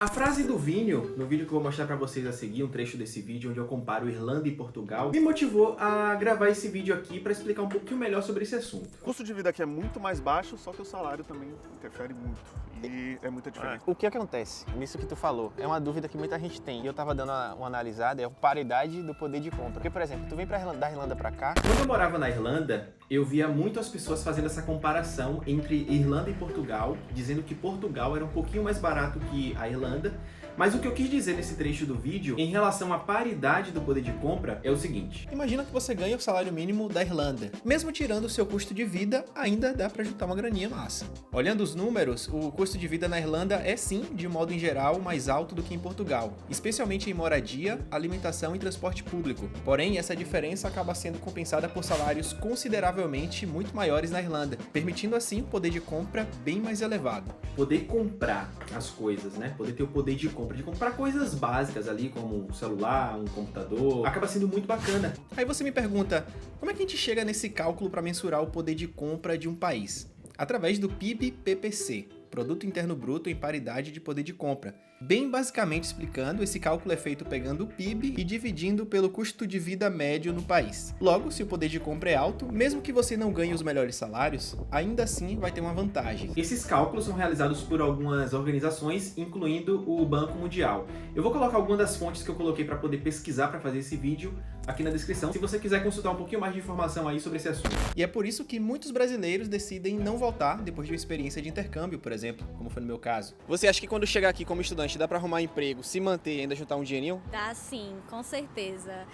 A frase do Vinho, no vídeo que eu vou mostrar pra vocês a seguir, um trecho desse vídeo onde eu comparo Irlanda e Portugal, me motivou a gravar esse vídeo aqui pra explicar um pouquinho melhor sobre esse assunto. O custo de vida aqui é muito mais baixo, só que o salário também interfere muito. E é muita diferença. O que acontece nisso que tu falou? É uma dúvida que muita gente tem. E eu tava dando uma analisada, é a paridade do poder de compra. Porque, por exemplo, tu vem da Irlanda pra cá... Quando eu morava na Irlanda, eu via muitas pessoas fazendo essa comparação entre Irlanda e Portugal, dizendo que Portugal era um pouquinho mais barato que a Irlanda. Mas o que eu quis dizer nesse trecho do vídeo, em relação à paridade do poder de compra, é o seguinte. Imagina que você ganha o salário mínimo da Irlanda. Mesmo tirando o seu custo de vida, ainda dá pra juntar uma graninha massa. Olhando os números, o custo de vida na Irlanda é sim, de modo em geral, mais alto do que em Portugal, especialmente em moradia, alimentação e transporte público. Porém, essa diferença acaba sendo compensada por salários consideravelmente muito maiores na Irlanda, permitindo assim um poder de compra bem mais elevado. Poder comprar as coisas, né? Poder ter o poder de comprar coisas básicas ali, como um celular, um computador, acaba sendo muito bacana. Aí você me pergunta, como é que a gente chega nesse cálculo para mensurar o poder de compra de um país? Através do PIB-PPC, Produto Interno Bruto em paridade de poder de compra. Bem basicamente explicando, esse cálculo é feito pegando o PIB e dividindo pelo custo de vida médio no país. Logo, se o poder de compra é alto, mesmo que você não ganhe os melhores salários, ainda assim vai ter uma vantagem. Esses cálculos são realizados por algumas organizações, incluindo o Banco Mundial. Eu vou colocar algumas das fontes que eu coloquei para poder pesquisar para fazer esse vídeo aqui na descrição, se você quiser consultar um pouquinho mais de informação aí sobre esse assunto. E é por isso que muitos brasileiros decidem não voltar depois de uma experiência de intercâmbio, por exemplo, como foi no meu caso. Você acha que quando chegar aqui como estudante dá pra arrumar emprego, se manter e ainda juntar um dinheirinho? Dá sim, com certeza.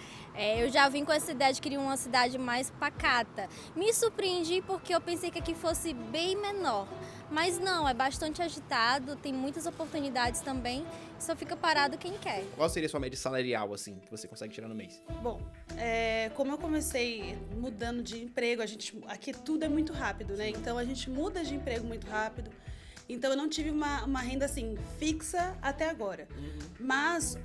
Eu já vim com essa ideia de querer uma cidade mais pacata. Me surpreendi porque eu pensei que aqui fosse bem menor. Mas não, é bastante agitado, tem muitas oportunidades também, só fica parado quem quer. Qual seria a sua média salarial, assim, que você consegue tirar no mês? Bom, como eu comecei mudando de emprego, aqui tudo é muito rápido, né? Então a gente muda de emprego muito rápido. Então eu não tive uma renda assim fixa até agora. Mas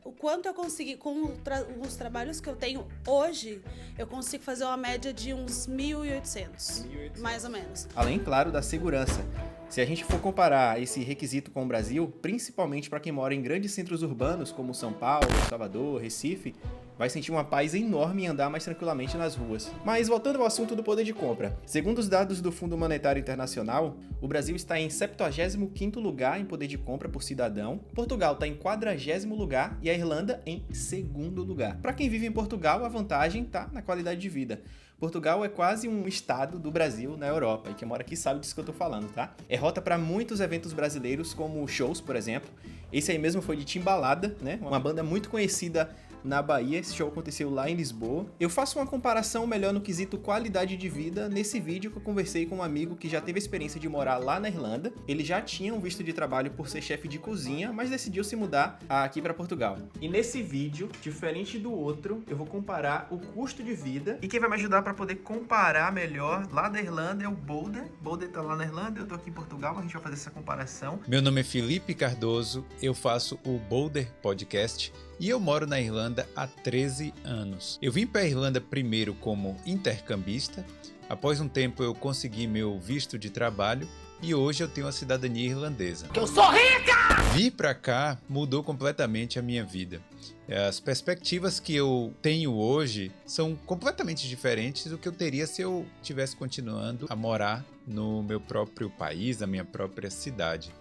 o quanto eu consegui, com os trabalhos que eu tenho hoje, eu consigo fazer uma média de uns 1.800, mais ou menos. Além, claro, da segurança. Se a gente for comparar esse requisito com o Brasil, principalmente para quem mora em grandes centros urbanos como São Paulo, Salvador, Recife, vai sentir uma paz enorme em andar mais tranquilamente nas ruas. Mas voltando ao assunto do poder de compra. Segundo os dados do Fundo Monetário Internacional, o Brasil está em 75º lugar em poder de compra por cidadão, Portugal está em 40º lugar e a Irlanda em 2º lugar. Para quem vive em Portugal, a vantagem está na qualidade de vida. Portugal é quase um estado do Brasil na Europa, e quem mora aqui sabe disso que eu tô falando, tá? É rota para muitos eventos brasileiros, como shows, por exemplo. Esse aí mesmo foi de Timbalada, né? Uma banda muito conhecida na Bahia, esse show aconteceu lá em Lisboa. Eu faço uma comparação melhor no quesito qualidade de vida nesse vídeo que eu conversei com um amigo que já teve a experiência de morar lá na Irlanda. Ele já tinha um visto de trabalho por ser chefe de cozinha, mas decidiu se mudar aqui para Portugal. E nesse vídeo, diferente do outro, eu vou comparar o custo de vida. E quem vai me ajudar para poder comparar melhor lá da Irlanda é o Boulder. Boulder tá lá na Irlanda, eu tô aqui em Portugal, a gente vai fazer essa comparação. Meu nome é Felipe Cardoso, eu faço o Boulder Podcast e eu moro na Irlanda há 13 anos. Eu vim para a Irlanda primeiro como intercambista, após um tempo eu consegui meu visto de trabalho e hoje eu tenho a cidadania irlandesa. Eu sou rica! Vir para cá mudou completamente a minha vida. As perspectivas que eu tenho hoje são completamente diferentes do que eu teria se eu estivesse continuando a morar no meu próprio país, na minha própria cidade.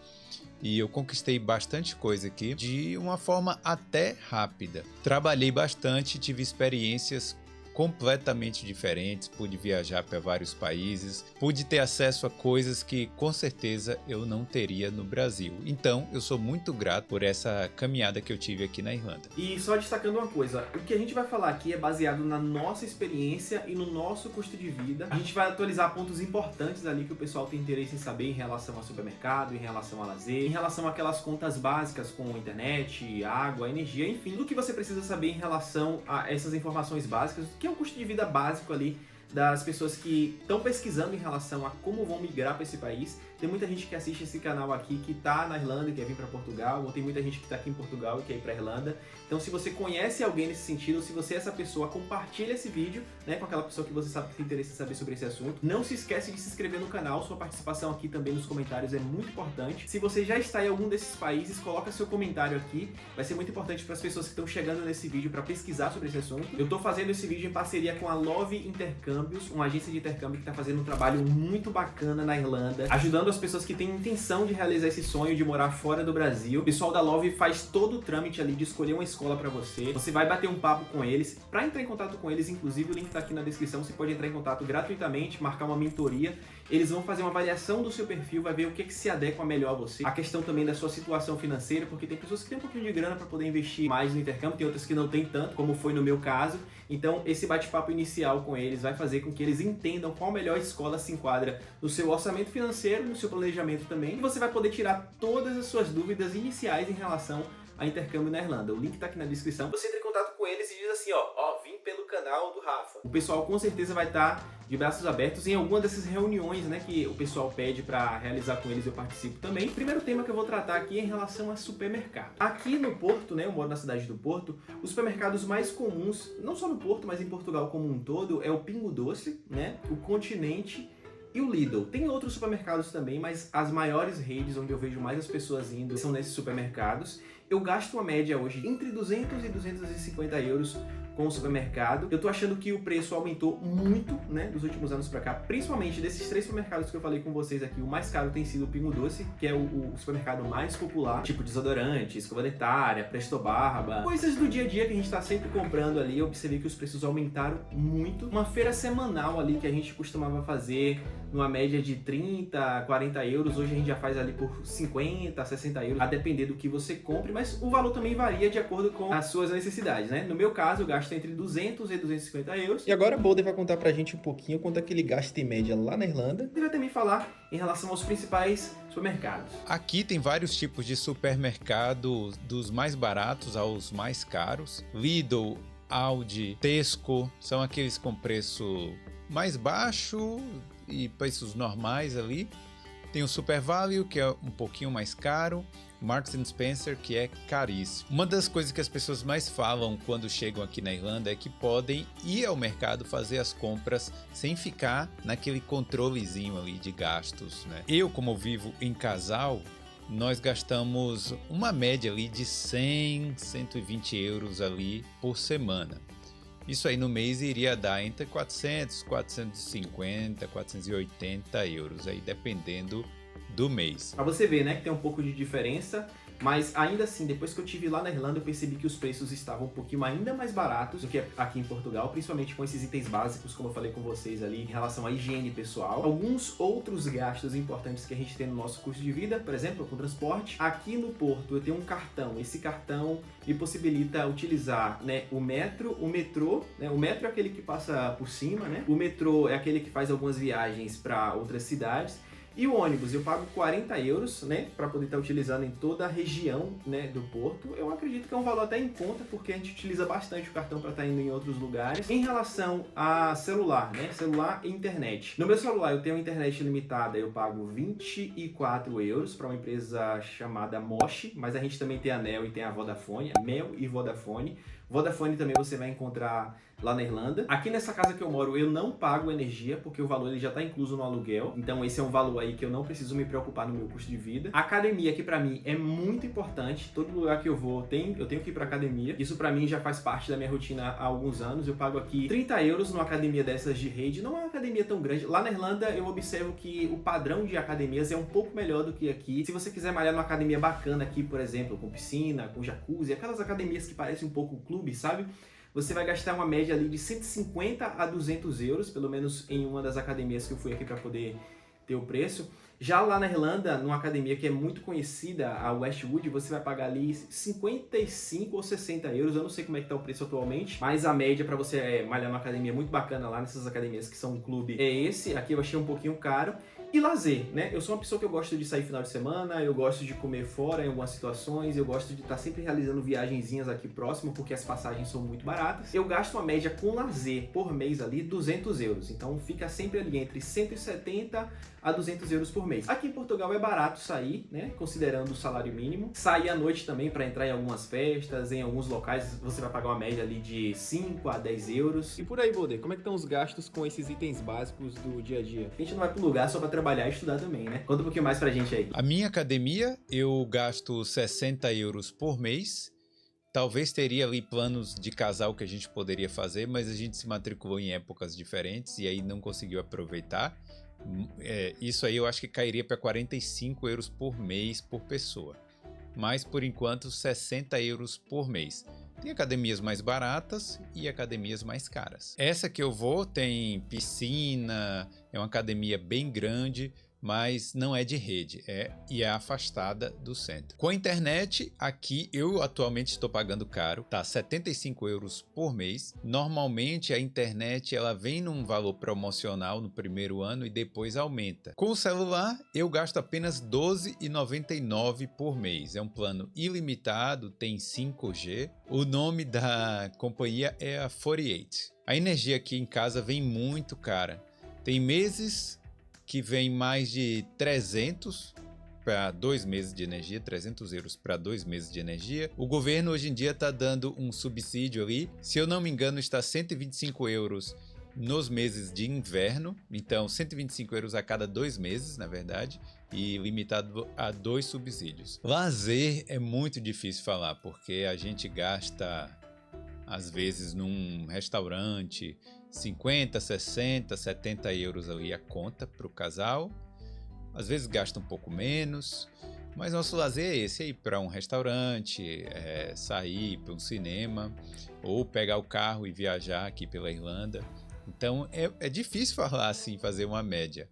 E eu conquistei bastante coisa aqui de uma forma até rápida. Trabalhei bastante, tive experiências completamente diferentes, pude viajar para vários países, pude ter acesso a coisas que com certeza eu não teria no Brasil. Então eu sou muito grato por essa caminhada que eu tive aqui na Irlanda. E só destacando uma coisa, o que a gente vai falar aqui é baseado na nossa experiência e no nosso custo de vida. A gente vai atualizar pontos importantes ali que o pessoal tem interesse em saber em relação ao supermercado, em relação a lazer, em relação àquelas contas básicas como internet, água, energia, enfim, do que você precisa saber em relação a essas informações básicas, que é o custo de vida básico ali das pessoas que estão pesquisando em relação a como vão migrar para esse país, Tem muita gente que assiste esse canal aqui que tá na Irlanda e quer vir para Portugal, ou tem muita gente que tá aqui em Portugal e quer ir para Irlanda. Então, se você conhece alguém nesse sentido, se você é essa pessoa, compartilha esse vídeo, né, com aquela pessoa que você sabe que tem interesse em saber sobre esse assunto. Não se esquece de se inscrever no canal, sua participação aqui também nos comentários é muito importante. Se você já está em algum desses países, coloca seu comentário aqui, vai ser muito importante para as pessoas que estão chegando nesse vídeo para pesquisar sobre esse assunto. Eu tô fazendo esse vídeo em parceria com a Love Intercâmbios, uma agência de intercâmbio que está fazendo um trabalho muito bacana na Irlanda, ajudando as pessoas que têm intenção de realizar esse sonho de morar fora do Brasil. O pessoal da Love faz todo o trâmite ali de escolher uma escola para você. Você vai bater um papo com eles. Para entrar em contato com eles, inclusive o link tá aqui na descrição, você pode entrar em contato gratuitamente, marcar uma mentoria. Eles vão fazer uma avaliação do seu perfil, vai ver o que se adequa melhor a você. A questão também da sua situação financeira, porque tem pessoas que têm um pouquinho de grana para poder investir mais no intercâmbio, tem outras que não tem tanto, como foi no meu caso. Então, esse bate-papo inicial com eles vai fazer com que eles entendam qual melhor escola se enquadra no seu orçamento financeiro, no seu planejamento também. E você vai poder tirar todas as suas dúvidas iniciais em relação a intercâmbio na Irlanda. O link tá aqui na descrição. Você entra em contato com eles e diz assim, ó, vim pelo canal do Rafa. O pessoal com certeza vai estar de braços abertos em alguma dessas reuniões, né, que o pessoal pede para realizar com eles, eu participo também. O primeiro tema que eu vou tratar aqui é em relação a supermercado. Aqui no Porto, né, eu moro na cidade do Porto, os supermercados mais comuns, não só no Porto, mas em Portugal como um todo, é o Pingo Doce, né, o Continente e o Lidl. Tem outros supermercados também, mas as maiores redes onde eu vejo mais as pessoas indo são nesses supermercados. Eu gasto uma média hoje entre 200 e 250 euros com o supermercado. Eu tô achando que o preço aumentou muito, né, dos últimos anos pra cá, principalmente desses 3 supermercados que eu falei com vocês aqui. O mais caro tem sido o Pingo Doce, que é o supermercado mais popular, tipo desodorante, escova dentária, Presto Barba, coisas do dia a dia que a gente tá sempre comprando ali. Eu observei que os preços aumentaram muito. Uma feira semanal ali que a gente costumava fazer numa média de 30, 40 euros, hoje a gente já faz ali por 50, 60 euros, a depender do que você compre, mas o valor também varia de acordo com as suas necessidades, né? No meu caso, eu gasto entre 200 e 250 euros. E agora o Boulder vai contar pra gente um pouquinho quanto é que ele gasta em média lá na Irlanda. E vai também falar em relação aos principais supermercados. Aqui tem vários tipos de supermercado, dos mais baratos aos mais caros. Lidl, Aldi, Tesco, são aqueles com preço mais baixo e preços normais ali. Tem o Super Value, que é um pouquinho mais caro. Marks & Spencer, que é caríssimo. Uma das coisas que as pessoas mais falam quando chegam aqui na Irlanda é que podem ir ao mercado fazer as compras sem ficar naquele controlezinho ali de gastos, né? Eu, como vivo em casal, nós gastamos uma média ali de 100, 120 euros ali por semana. Isso aí no mês iria dar entre 400, 450, 480 euros, aí dependendo do mês. Pra você ver, né, que tem um pouco de diferença, mas ainda assim, depois que eu estive lá na Irlanda, eu percebi que os preços estavam um pouquinho ainda mais baratos do que aqui em Portugal, principalmente com esses itens básicos, como eu falei com vocês ali, em relação à higiene pessoal. Alguns outros gastos importantes que a gente tem no nosso custo de vida, por exemplo, com transporte. Aqui no Porto eu tenho um cartão, esse cartão me possibilita utilizar, né, o metro, o metrô, né, o metro é aquele que passa por cima, né, o metrô é aquele que faz algumas viagens para outras cidades. E o ônibus, eu pago 40 euros, né, para poder estar utilizando em toda a região, né, do Porto. Eu acredito que é um valor até em conta, porque a gente utiliza bastante o cartão para estar indo em outros lugares. Em relação a celular, né, celular e internet. No meu celular eu tenho internet limitada, eu pago 24 euros para uma empresa chamada Mosh, mas a gente também tem a Nel e tem a Vodafone, a Mel e Vodafone. Vodafone também você vai encontrar lá na Irlanda. Aqui nessa casa que eu moro eu não pago energia, porque o valor ele já está incluso no aluguel. Então esse é um valor aí que eu não preciso me preocupar no meu custo de vida. A academia aqui pra mim é muito importante. Todo lugar que eu vou, eu tenho que ir pra academia. Isso pra mim já faz parte da minha rotina há alguns anos. Eu pago aqui 30 euros numa academia dessas de rede. Não é uma academia tão grande. Lá na Irlanda eu observo que o padrão de academias é um pouco melhor do que aqui. Se você quiser malhar numa academia bacana aqui, por exemplo, com piscina, com jacuzzi, aquelas academias que parecem um pouco clube, sabe? Você vai gastar uma média ali de 150 a 200 euros, pelo menos em uma das academias que eu fui aqui para poder ter o preço. Já lá na Irlanda, numa academia que é muito conhecida, a Westwood, você vai pagar ali 55 ou 60 euros. Eu não sei como é que tá o preço atualmente, mas a média para você malhar numa academia muito bacana lá, nessas academias que são um clube, é esse. Aqui eu achei um pouquinho caro. E lazer, né? Eu sou uma pessoa que eu gosto de sair final de semana, eu gosto de comer fora em algumas situações, eu gosto de estar sempre realizando viagenzinhas aqui próximo, porque as passagens são muito baratas. Eu gasto uma média com lazer por mês ali 200 euros, então fica sempre ali entre 170 a 200 euros por mês. Aqui em Portugal é barato sair, né? Considerando o salário mínimo. Sair à noite também para entrar em algumas festas, em alguns locais você vai pagar uma média ali de 5 a 10 euros. E por aí, Boder, como é que estão os gastos com esses itens básicos do dia a dia? A gente não vai pro lugar só para trabalhar e estudar também, né? Conta um pouquinho mais pra gente aí. A minha academia, eu gasto 60 euros por mês. Talvez teria ali planos de casal que a gente poderia fazer, mas a gente se matriculou em épocas diferentes e aí não conseguiu aproveitar. Isso aí eu acho que cairia para 45 euros por mês por pessoa. Mas por enquanto 60 euros por mês. Tem academias mais baratas e academias mais caras. Essa que eu vou tem piscina, é uma academia bem grande, mas não é de rede, e é afastada do centro. Com a internet, aqui eu atualmente estou pagando caro, tá? 75 euros por mês. Normalmente a internet ela vem num valor promocional no primeiro ano e depois aumenta. Com o celular, eu gasto apenas 12,99 por mês. É um plano ilimitado, tem 5G. O nome da companhia é a 48. A energia aqui em casa vem muito cara. Tem meses que vem mais de 300 para 2 meses de energia, 300 euros para 2 meses de energia. O governo hoje em dia está dando um subsídio ali, se eu não me engano está 125 euros nos meses de inverno, então 125 euros a cada 2 meses, na verdade, e limitado a 2 subsídios. Lazer é muito difícil falar, porque a gente gasta, às vezes, num restaurante, 50, 60, 70 euros ali a conta para o casal. Às vezes gasta um pouco menos, mas nosso lazer é esse, ir para um restaurante, sair para um cinema, ou pegar o carro e viajar aqui pela Irlanda. Então é difícil falar assim, fazer uma média,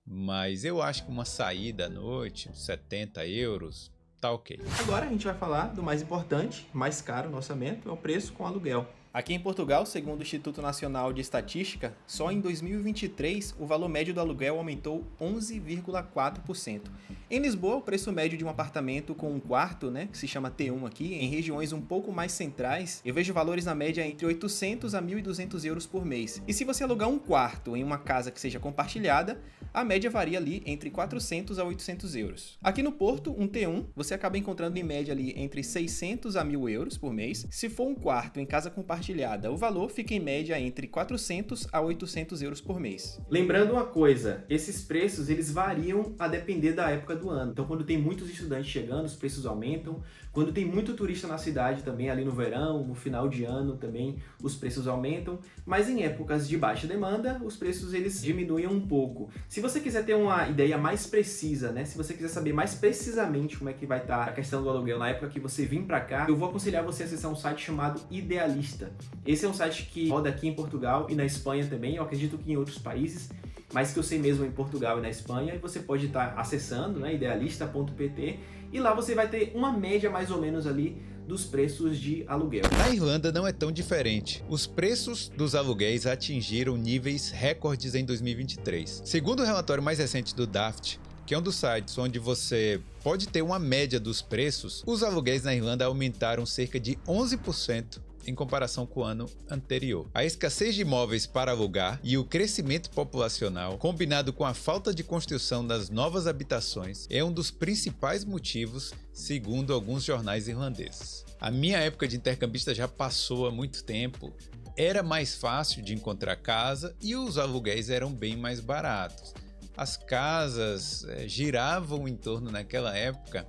mas eu acho que uma saída à noite, 70 euros, tá ok. Agora a gente vai falar do mais importante, mais caro no orçamento, é o preço com aluguel. Aqui em Portugal, segundo o Instituto Nacional de Estatística, só em 2023 o valor médio do aluguel aumentou 11,4%. Em Lisboa, o preço médio de um apartamento com um quarto, né, que se chama T1 aqui, em regiões um pouco mais centrais, eu vejo valores na média entre 800 a 1.200 euros por mês. E se você alugar um quarto em uma casa que seja compartilhada, a média varia ali entre 400 a 800 euros. Aqui no Porto, um T1, você acaba encontrando em média ali entre 600 a 1.000 euros por mês. Se for um quarto em casa compartilhada, o valor fica em média entre 400 a 800 euros por mês. Lembrando uma coisa, esses preços eles variam a depender da época do ano. Então quando tem muitos estudantes chegando, os preços aumentam. Quando tem muito turista na cidade também, ali no verão, no final de ano também, os preços aumentam. Mas em épocas de baixa demanda, os preços eles diminuem um pouco. Se você quiser ter uma ideia mais precisa, né? Se você quiser saber mais precisamente como é que vai estar a questão do aluguel na época que você vir para cá, eu vou aconselhar você a acessar um site chamado Idealista. Esse é um site que roda aqui em Portugal e na Espanha também, eu acredito que em outros países, mas que eu sei mesmo em Portugal e na Espanha, e você pode estar acessando, né, idealista.pt, e lá você vai ter uma média mais ou menos ali dos preços de aluguel. Na Irlanda não é tão diferente. Os preços dos aluguéis atingiram níveis recordes em 2023. Segundo o relatório mais recente do Daft, que é um dos sites onde você pode ter uma média dos preços, os aluguéis na Irlanda aumentaram cerca de 11% em comparação com o ano anterior. A escassez de imóveis para alugar e o crescimento populacional, combinado com a falta de construção das novas habitações, é um dos principais motivos, segundo alguns jornais irlandeses. A minha época de intercambista já passou há muito tempo. Era mais fácil de encontrar casa e os aluguéis eram bem mais baratos. As casas giravam em torno, naquela época,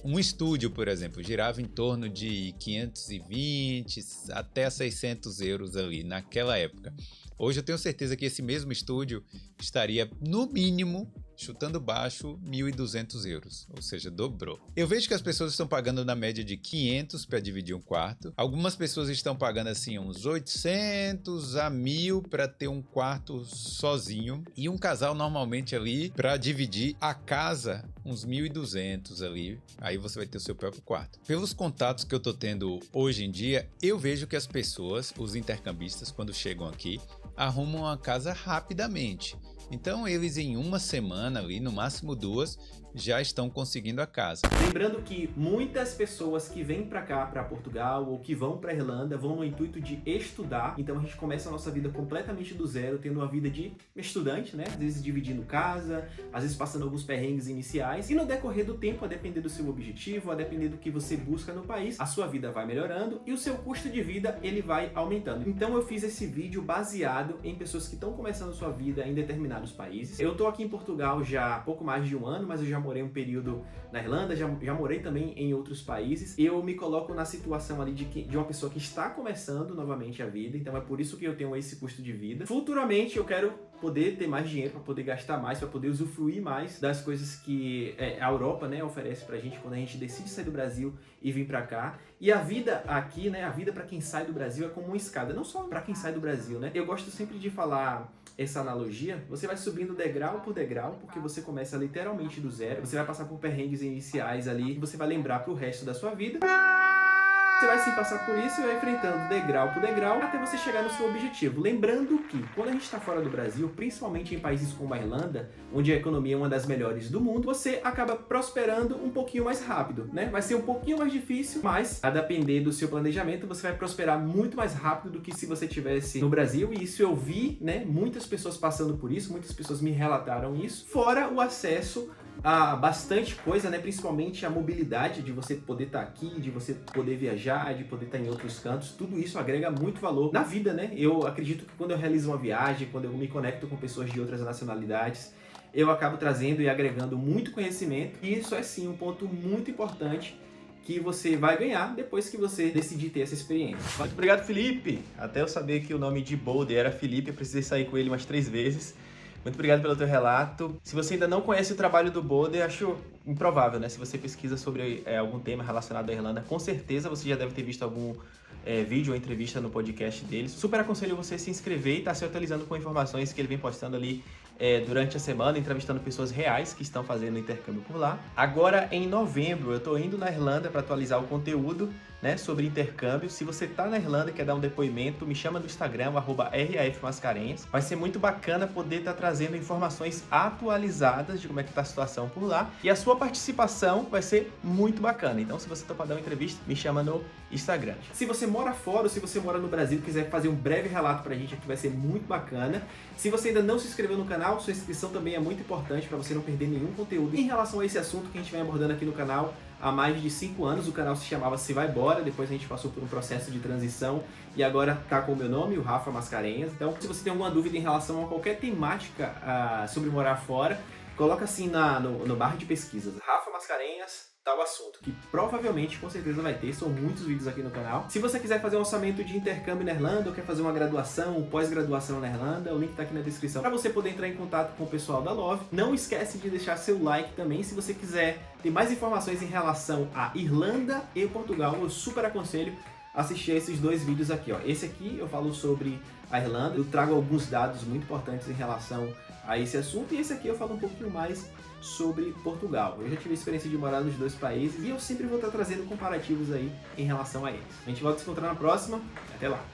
um estúdio, por exemplo, girava em torno de 520 até 600 euros ali, naquela época. Hoje eu tenho certeza que esse mesmo estúdio estaria, no mínimo, chutando baixo, 1.200 euros, ou seja, dobrou. Eu vejo que as pessoas estão pagando na média de 500 para dividir um quarto. Algumas pessoas estão pagando assim uns 800 a 1.000 para ter um quarto sozinho. E um casal normalmente ali, para dividir a casa, uns 1.200 ali. Aí você vai ter o seu próprio quarto. Pelos contatos que eu tô tendo hoje em dia, eu vejo que as pessoas, os intercambistas, quando chegam aqui, arrumam a casa rapidamente. Então eles em uma semana ali, no máximo 2, já estão conseguindo a casa. Lembrando que muitas pessoas que vêm para cá, para Portugal, ou que vão para Irlanda, vão no intuito de estudar. Então a gente começa a nossa vida completamente do zero, tendo uma vida de estudante, né? Às vezes dividindo casa, às vezes passando alguns perrengues iniciais. E no decorrer do tempo, a depender do seu objetivo, a depender do que você busca no país, a sua vida vai melhorando e o seu custo de vida, ele vai aumentando. Então eu fiz esse vídeo baseado em pessoas que estão começando sua vida em determinados países. Eu tô aqui em Portugal já há pouco mais de um ano, mas eu já morei um período na Irlanda, já morei também em outros países. Eu me coloco na situação ali de uma pessoa que está começando novamente a vida, então é por isso que eu tenho esse custo de vida. Futuramente eu quero poder ter mais dinheiro, para poder gastar mais, para poder usufruir mais das coisas que a Europa, né, oferece pra gente quando a gente decide sair do Brasil e vir pra cá. E a vida aqui, né, a vida para quem sai do Brasil é como uma escada, não só para quem sai do Brasil, né? Eu gosto sempre de falar essa analogia, você vai subindo degrau por degrau, porque você começa literalmente do zero, você vai passar por perrengues iniciais ali, e você vai lembrar pro resto da sua vida. Você vai sim passar por isso e vai enfrentando degrau por degrau até você chegar no seu objetivo. Lembrando que quando a gente está fora do Brasil, principalmente em países como a Irlanda, onde a economia é uma das melhores do mundo, você acaba prosperando um pouquinho mais rápido, né? Vai ser um pouquinho mais difícil, mas a depender do seu planejamento, você vai prosperar muito mais rápido do que se você estivesse no Brasil. E isso eu vi, né? Muitas pessoas passando por isso, muitas pessoas me relataram isso. Fora o acesso a bastante coisa, né? Principalmente a mobilidade de você poder estar aqui, de você poder viajar, de poder estar em outros cantos. Tudo isso agrega muito valor na vida, né? Eu acredito que quando eu realizo uma viagem, quando eu me conecto com pessoas de outras nacionalidades, eu acabo trazendo e agregando muito conhecimento. E isso é sim um ponto muito importante que você vai ganhar depois que você decidir ter essa experiência. Muito obrigado, Felipe! Até eu saber que o nome de Boulder era Felipe, eu precisei sair com ele umas 3 vezes. Muito obrigado pelo teu relato. Se você ainda não conhece o trabalho do Boulder, acho improvável, né? Se você pesquisa sobre algum tema relacionado à Irlanda, com certeza você já deve ter visto algum vídeo ou entrevista no podcast deles. Super aconselho você se inscrever e estar se atualizando com informações que ele vem postando ali durante a semana, entrevistando pessoas reais que estão fazendo intercâmbio por lá. Agora, em novembro, eu estou indo na Irlanda para atualizar o conteúdo, né, sobre intercâmbio. Se você tá na Irlanda e quer dar um depoimento, me chama no Instagram, @RAFmascarenhas. Vai ser muito bacana poder estar trazendo informações atualizadas de como é que tá a situação por lá. E a sua participação vai ser muito bacana. Então, se você topar dar uma entrevista, me chama no Instagram. Se você mora fora ou se você mora no Brasil e quiser fazer um breve relato pra gente aqui, vai ser muito bacana. Se você ainda não se inscreveu no canal, sua inscrição também é muito importante para você não perder nenhum conteúdo em relação a esse assunto que a gente vem abordando aqui no canal há mais de 5 anos. O canal se chamava Se Vai Bora, depois a gente passou por um processo de transição e agora tá com o meu nome, o Rafa Mascarenhas. Então, se você tem alguma dúvida em relação a qualquer temática sobre morar fora, coloca assim no barra de pesquisas, Rafa Mascarenhas, tal assunto, que provavelmente, com certeza vai ter, são muitos vídeos aqui no canal. Se você quiser fazer um orçamento de intercâmbio na Irlanda, ou quer fazer uma graduação, ou pós-graduação na Irlanda, o link tá aqui na descrição para você poder entrar em contato com o pessoal da Love. Não esquece de deixar seu like também, se você quiser ter mais informações em relação a Irlanda e Portugal, eu super aconselho assistir a esses 2 vídeos aqui, ó. Esse aqui eu falo sobre a Irlanda, eu trago alguns dados muito importantes em relação a esse assunto, e esse aqui eu falo um pouquinho mais sobre Portugal. Eu já tive a experiência de morar nos 2 países e eu sempre vou estar trazendo comparativos aí em relação a eles. A gente volta a se encontrar na próxima. Até lá!